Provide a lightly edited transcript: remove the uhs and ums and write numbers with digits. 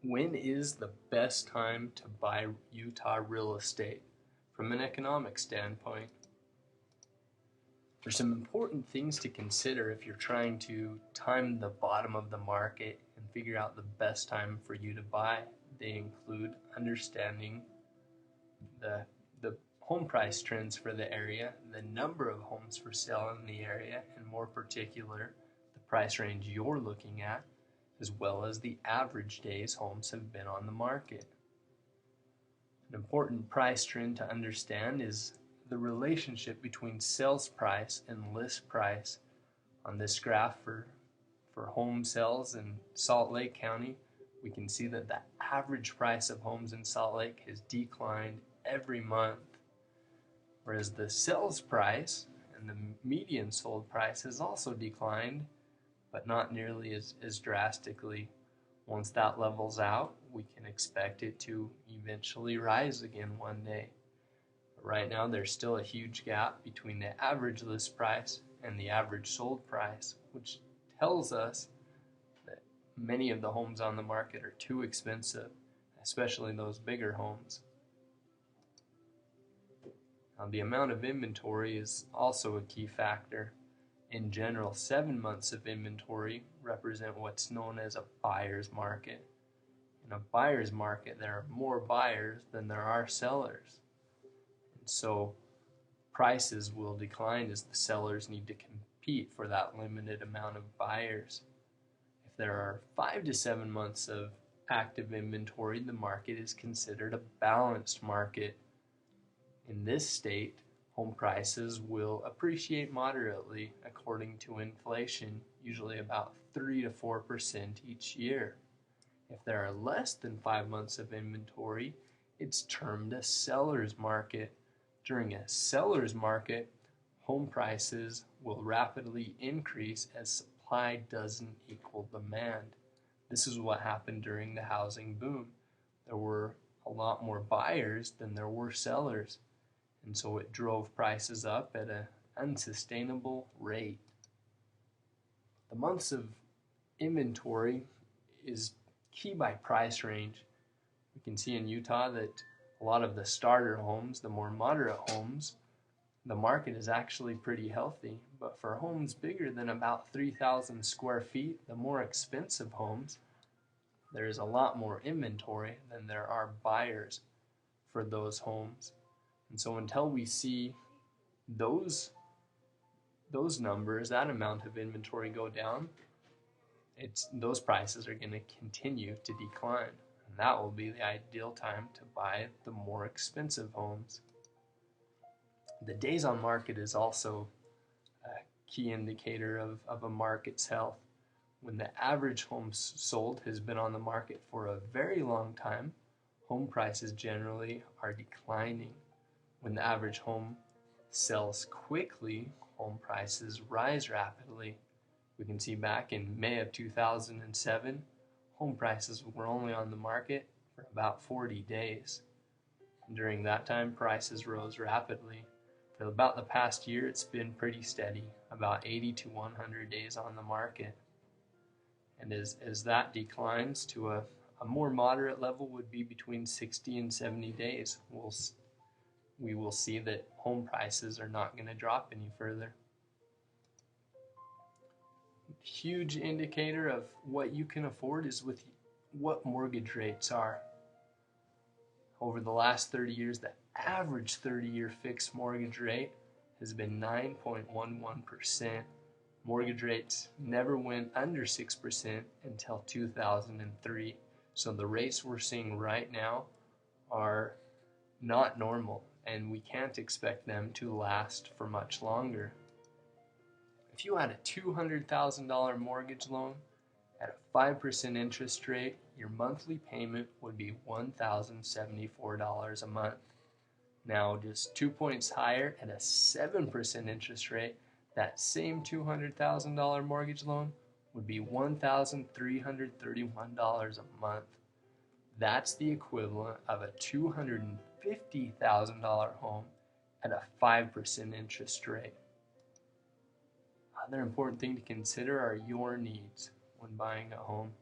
When is the best time to buy Utah real estate from an economic standpoint? There's some important things to consider if you're trying to time the bottom of the market and figure out the best time for you to buy. They include understanding the home price trends for the area, the number of homes for sale in the area, and more particular, the price range you're looking at, as well as the average days homes have been on the market. An important price trend to understand is the relationship between sales price and list price. On this graph for home sales in Salt Lake County, we can see that the average price of homes in Salt Lake has declined every month, whereas the sales price and the median sold price has also declined, but not nearly as drastically. Once that levels out, we can expect it to eventually rise again one day. But right now, there's still a huge gap between the average list price and the average sold price, which tells us that many of the homes on the market are too expensive, especially those bigger homes. Now, the amount of inventory is also a key factor. In general, 7 months of inventory represent what's known as a buyer's market. In a buyer's market, there are more buyers than there are sellers. And so prices will decline as the sellers need to compete for that limited amount of buyers. If there are 5 to 7 months of active inventory, the market is considered a balanced market. In this state, home prices will appreciate moderately according to inflation, usually about 3 to 4% each year. If there are less than 5 months of inventory, it's termed a seller's market. During a seller's market, home prices will rapidly increase as supply doesn't equal demand. This is what happened during the housing boom. There were a lot more buyers than there were sellers, and so it drove prices up at an unsustainable rate. The months of inventory is key by price range. We can see in Utah that a lot of the starter homes, the more moderate homes, the market is actually pretty healthy. But for homes bigger than about 3,000 square feet, the more expensive homes, there's a lot more inventory than there are buyers for those homes. And so until we see those numbers, that amount of inventory go down, those prices are going to continue to decline. And that will be the ideal time to buy the more expensive homes. The days on market is also a key indicator of a market's health. When the average home sold has been on the market for a very long time, home prices generally are declining. When the average home sells quickly, home prices rise rapidly. We can see back in May of 2007, home prices were only on the market for about 40 days. During that time, prices rose rapidly. For about the past year, it's been pretty steady, about 80 to 100 days on the market. And as that declines to a more moderate level, would be between 60 and 70 days, we will see that home prices are not going to drop any further. Huge indicator of what you can afford is with what mortgage rates are. Over the last 30 years, the average 30-year fixed mortgage rate has been 9.11%. Mortgage rates never went under 6% until 2003. So the rates we're seeing right now are not normal, and we can't expect them to last for much longer. If you had a $200,000 mortgage loan at a 5% interest rate, your monthly payment would be $1,074 a month. Now, just 2 points higher at a 7% interest rate, that same $200,000 mortgage loan would be $1,331 a month. That's the equivalent of a $250,000 home at a 5% interest rate. Another important thing to consider are your needs when buying a home.